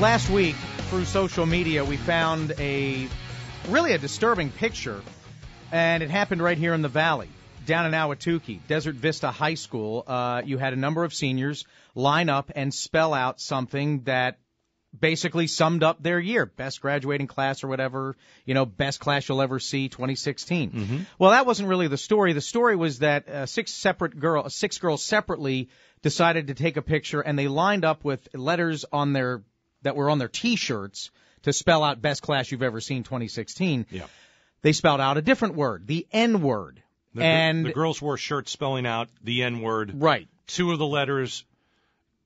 Last week, through social media, we found a disturbing picture, and it happened right here in the Valley, down in Ahwatukee, Desert Vista High School. You had a number of seniors line up and spell out something that basically summed up their year, best graduating class or whatever, best class you'll ever see, 2016. Mm-hmm. Well, that wasn't really the story. The story was that six girls separately decided to take a picture, and they lined up with letters that were on their T-shirts to spell out best class you've ever seen 2016. Yeah. They spelled out a different word, the N-word. The girls wore shirts spelling out the N-word. Right. Two of the letters,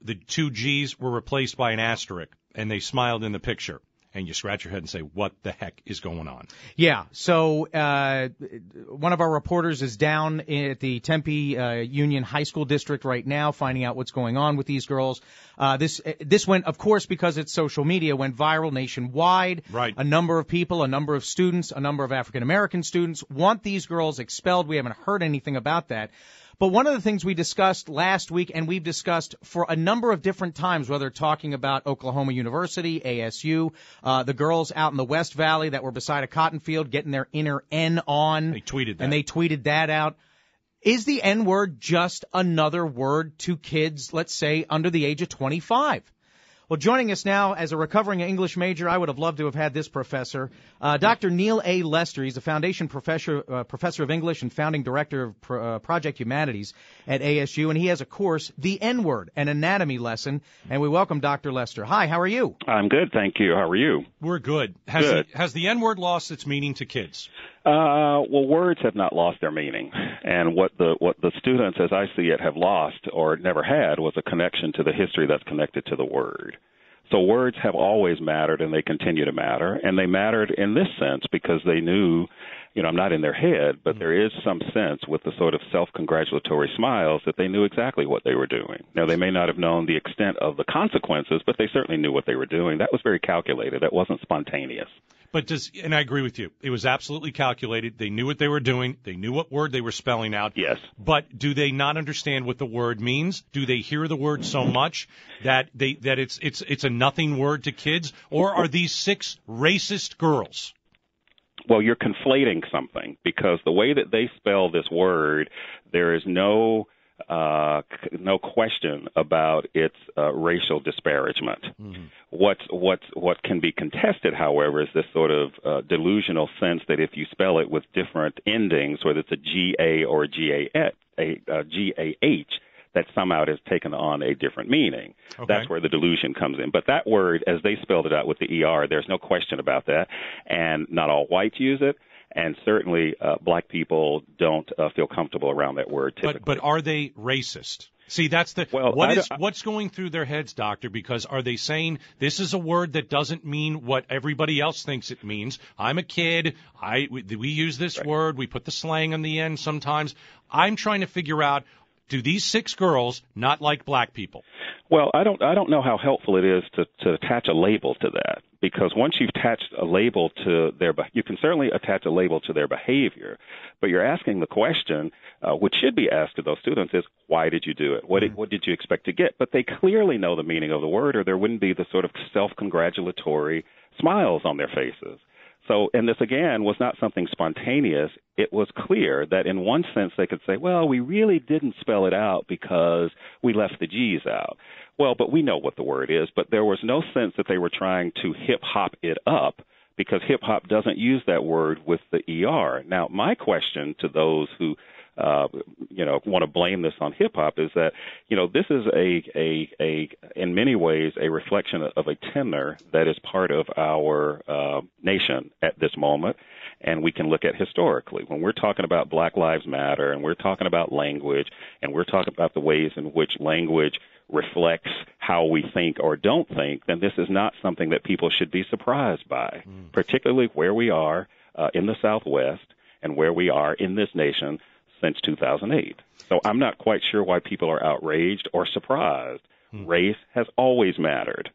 the two G's, were replaced by an asterisk, and they smiled in the picture. And you scratch your head and say, what the heck is going on? Yeah, so one of our reporters is down at the Tempe Union High School District right now finding out what's going on with these girls. This went, of course, because it's social media, went viral nationwide. Right. A number of people, a number of students, a number of African-American students want these girls expelled. We haven't heard anything about that. But one of the things we discussed last week, and we've discussed for a number of different times, whether talking about Oklahoma University, ASU, the girls out in the West Valley that were beside a cotton field getting their inner N on. They tweeted that. And they tweeted that out. Is the N-word just another word to kids, let's say, under the age of 25? Well, joining us now as a recovering English major, I would have loved to have had this professor, Dr. Neal A. Lester. He's a foundation professor of English and founding director of Project Humanities at ASU, and he has a course, The N-Word, an anatomy lesson, and we welcome Dr. Lester. Hi, how are you? I'm good, thank you. How are you? We're good. Good. Has the N-word lost its meaning to kids? Well, words have not lost their meaning, and what the students, as I see it, have lost or never had was a connection to the history that's connected to the word. So words have always mattered, and they continue to matter, and they mattered in this sense because they knew, I'm not in their head, but there is some sense with the sort of self-congratulatory smiles that they knew exactly what they were doing. Now, they may not have known the extent of the consequences, but they certainly knew what they were doing. That was very calculated. That wasn't spontaneous. And I agree with you. It was absolutely calculated. They knew what they were doing. They knew what word they were spelling out. Yes. But do they not understand what the word means? Do they hear the word so much that it's a nothing word to kids? Or are these six racist girls? Well, you're conflating something because the way that they spell this word, there is no question about its racial disparagement. Mm-hmm. What can be contested, however, is this sort of delusional sense that if you spell it with different endings, whether it's a G-A or a G-A-H, that somehow it has taken on a different meaning. Okay. That's where the delusion comes in. But that word, as they spelled it out with the ER, there's no question about that. And not all whites use it. And certainly black people don't feel comfortable around that word typically. But are they racist? See, that's what's going through their heads, Doctor, because are they saying this is a word that doesn't mean what everybody else thinks it means? I'm a kid. We use this word. We put the slang on the end sometimes. I'm trying to figure out, do these six girls not like black people? Well, I don't know how helpful it is to attach a label to that, because once you've attached a label to you can certainly attach a label to their behavior, but you're asking the question, which should be asked to those students, is why did you do it? What did you expect to get? But they clearly know the meaning of the word, or there wouldn't be the sort of self-congratulatory smiles on their faces. So, and this, again, was not something spontaneous. It was clear that in one sense they could say, well, we really didn't spell it out because we left the G's out. Well, but we know what the word is, but there was no sense that they were trying to hip-hop it up, because hip-hop doesn't use that word with the ER. Now, my question to those who want to blame this on hip hop is that, this is in many ways a reflection of a tenor that is part of our nation at this moment. And we can look at historically. When we're talking about Black Lives Matter, and we're talking about language, and we're talking about the ways in which language reflects how we think or don't think, then this is not something that people should be surprised by, particularly where we are in the Southwest and where we are in this nation since 2008. So I'm not quite sure why people are outraged or surprised. Race has always mattered.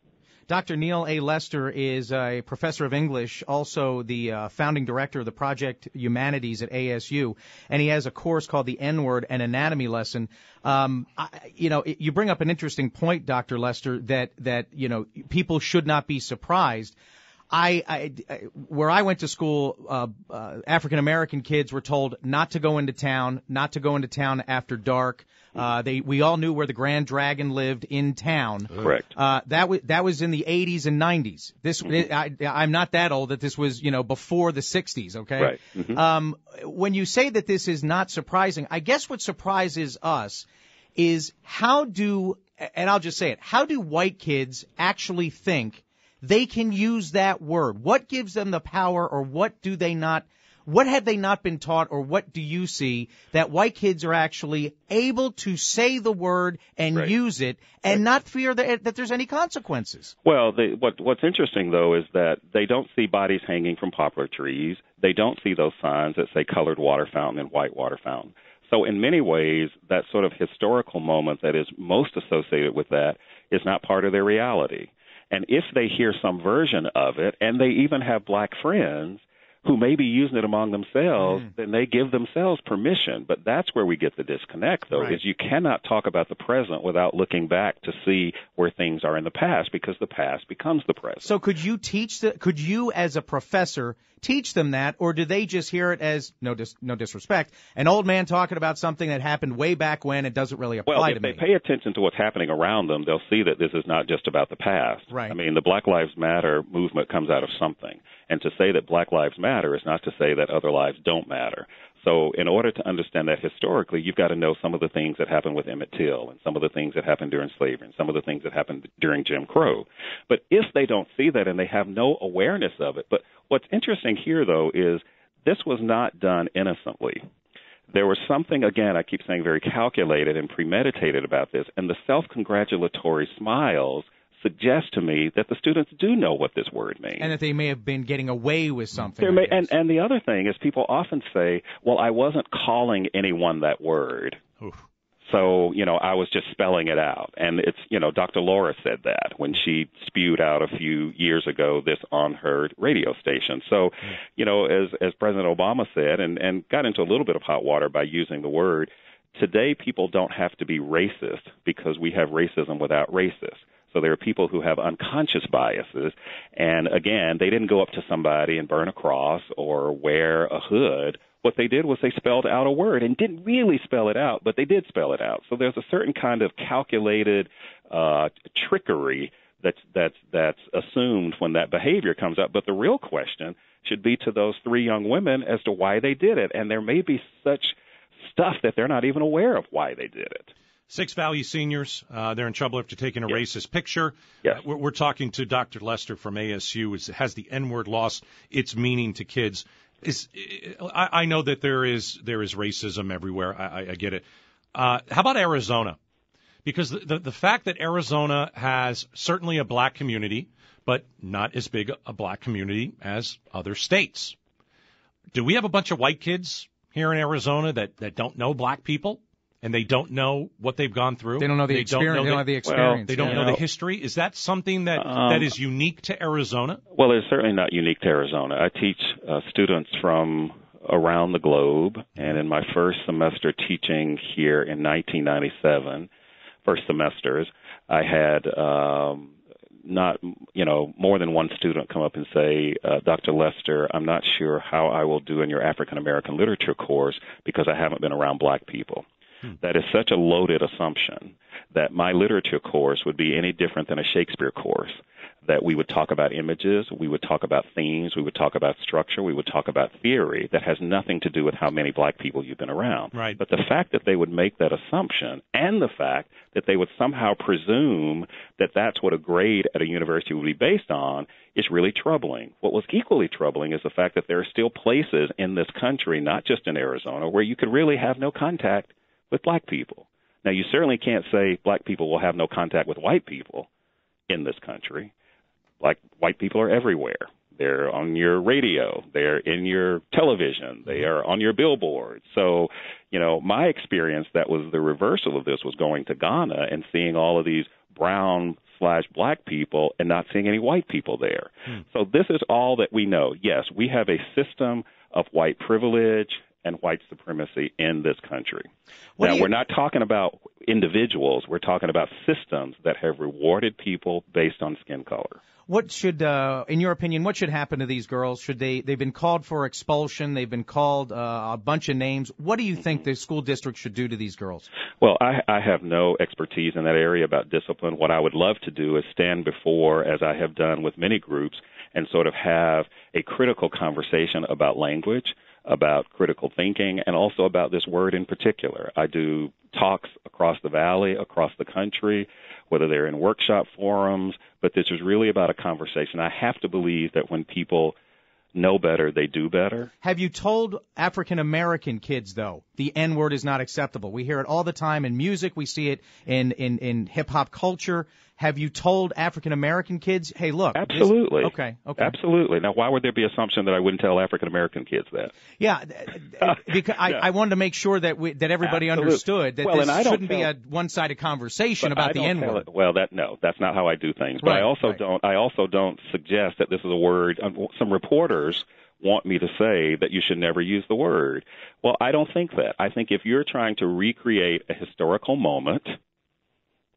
Dr. Neal A. Lester is a professor of English, also the founding director of the Project Humanities at ASU, and he has a course called the N-Word, an anatomy lesson. You bring up an interesting point, Dr. Lester, that people should not be surprised. Where I went to school, African American kids were told not to go into town after dark. We all knew where the Grand Dragon lived in town. Correct. That was in the 80s and 90s. I'm not that old that this was, before the 60s. Okay. Right. Mm-hmm. When you say that this is not surprising, I guess what surprises us is how do white kids actually think they can use that word? What gives them the power, or what have they not been taught, or what do you see that white kids are actually able to say the word and use it and not fear that there's any consequences? Well, what's interesting, though, is that they don't see bodies hanging from poplar trees. They don't see those signs that say colored water fountain and white water fountain. So in many ways, that sort of historical moment that is most associated with that is not part of their reality. And if they hear some version of it, and they even have black friends who may be using it among themselves, then they give themselves permission. But that's where we get the disconnect, though, is you cannot talk about the present without looking back to see where things are in the past, because the past becomes the present. So could you as a professor teach them that, or do they just hear it as, no disrespect, an old man talking about something that happened way back when? It doesn't really apply to me. Well, if they pay attention to what's happening around them, they'll see that this is not just about the past. Right. I mean, the Black Lives Matter movement comes out of something. And to say that Black lives matter is not to say that other lives don't matter. So in order to understand that historically, you've got to know some of the things that happened with Emmett Till, and some of the things that happened during slavery, and some of the things that happened during Jim Crow. But if they don't see that and they have no awareness of it, but what's interesting here, though, is this was not done innocently. There was something, again, I keep saying very calculated and premeditated about this, and the self-congratulatory smiles suggest to me that the students do know what this word means. And that they may have been getting away with something. And the other thing is, people often say, well, I wasn't calling anyone that word. Oof. So, I was just spelling it out. And it's, Dr. Laura said that when she spewed out a few years ago this on her radio station. So, as President Obama said, and got into a little bit of hot water by using the word, today people don't have to be racist because we have racism without racists. So there are people who have unconscious biases, and again, they didn't go up to somebody and burn a cross or wear a hood. What they did was they spelled out a word and didn't really spell it out, but they did spell it out. So there's a certain kind of calculated trickery that's assumed when that behavior comes up. But the real question should be to those three young women as to why they did it, and there may be such stuff that they're not even aware of why they did it. Six Valley seniors, they're in trouble after taking a racist picture. Yes. We're talking to Dr. Lester from ASU. Has the N-word lost its meaning to kids? I know that there is racism everywhere. I get it. How about Arizona? Because the fact that Arizona has certainly a black community, but not as big a black community as other states. Do we have a bunch of white kids here in Arizona that don't know black people? And they don't know what they've gone through. They don't know the experience. They don't have the experience. They don't know the history. Is that something that is unique to Arizona? Well, it's certainly not unique to Arizona. I teach students from around the globe, and in my first semester teaching here in 1997, first semesters, I had more than one student come up and say, Dr. Lester, I'm not sure how I will do in your African American literature course because I haven't been around black people. That is such a loaded assumption that my literature course would be any different than a Shakespeare course, that we would talk about images, we would talk about themes, we would talk about structure, we would talk about theory that has nothing to do with how many black people you've been around. Right. But the fact that they would make that assumption and the fact that they would somehow presume that that's what a grade at a university would be based on is really troubling. What was equally troubling is the fact that there are still places in this country, not just in Arizona, where you could really have no contact with black people. Now, you certainly can't say black people will have no contact with white people in this country. White people are everywhere. They're on your radio. They're in your television. They are on your billboard. So, my experience that was the reversal of this was going to Ghana and seeing all of these brown black people and not seeing any white people there. So this is all that we know. Yes, we have a system of white privilege and white supremacy in this country. Now, we're not talking about individuals. We're talking about systems that have rewarded people based on skin color. What should, in your opinion, what should happen to these girls? Should they've been called for expulsion? They've been called a bunch of names. What do you think the school district should do to these girls? Well, I have no expertise in that area about discipline. What I would love to do is stand before, as I have done with many groups, and sort of have a critical conversation about language, about critical thinking, and also about this word in particular. I do talks across the valley, across the country, whether they're in workshop forums, but this is really about a conversation. I have to believe that when people know better, they do better. Have you told African-American kids, though, the N-word is not acceptable? We hear it all the time in music. We see it in hip-hop culture. Have you told African-American kids, hey, look. Absolutely. Okay. Absolutely. Now, why would there be assumption that I wouldn't tell African-American kids that? Yeah, because I wanted to make sure that everybody understood that this shouldn't be a one-sided conversation about the N-word. Well, that's not how I do things. But right, I also don't suggest that this is a word. Some reporters want me to say that you should never use the word. Well, I don't think that. I think if you're trying to recreate a historical moment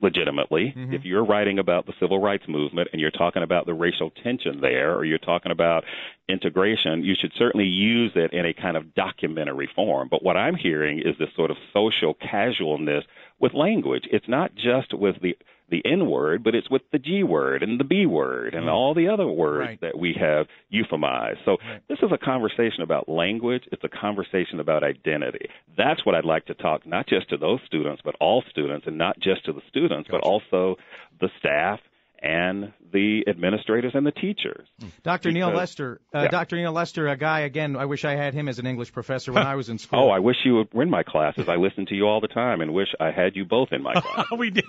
legitimately, if you're writing about the civil rights movement and you're talking about the racial tension there, or you're talking about integration, you should certainly use it in a kind of documentary form. But what I'm hearing is this sort of social casualness with language. It's not just with the N-word, but it's with the G word and the B word and all the other words that we have euphemized. So this is a conversation about language. It's a conversation about identity. That's what I'd like to talk, not just to those students, but all students, and not just to the students, but also the staff and the administrators and the teachers. Dr. Neal Lester, Dr. Neal Lester, a guy, again, I wish I had him as an English professor when I was in school. Oh, I wish you were in my classes. I listen to you all the time and wish I had you both in my class. We did.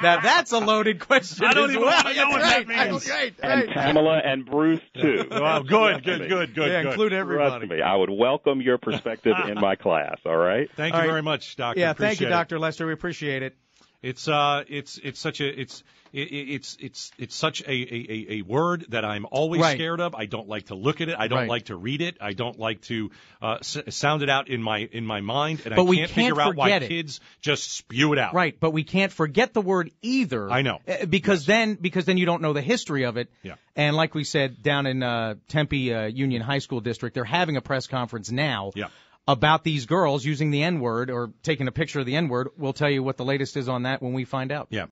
Now, that's a loaded question. I don't even know what that means. And Pamela and Bruce, too. Well, good. Yeah, include everybody. Trust me, I would welcome your perspective in my class, all right? Thank you very much, Doctor. Yeah, thank you, Dr. Lester. We appreciate it. It's such a word that I'm always scared of. I don't like to look at it. I don't like to read it. I don't like to sound it out in my mind. And but I can't figure out why kids just spew it out. Right, but we can't forget the word either. I know. Because then you don't know the history of it. Yeah. And like we said, down in Tempe Union High School District, they're having a press conference now. Yeah. About these girls using the N-word or taking a picture of the N-word. We'll tell you what the latest is on that when we find out. Yeah.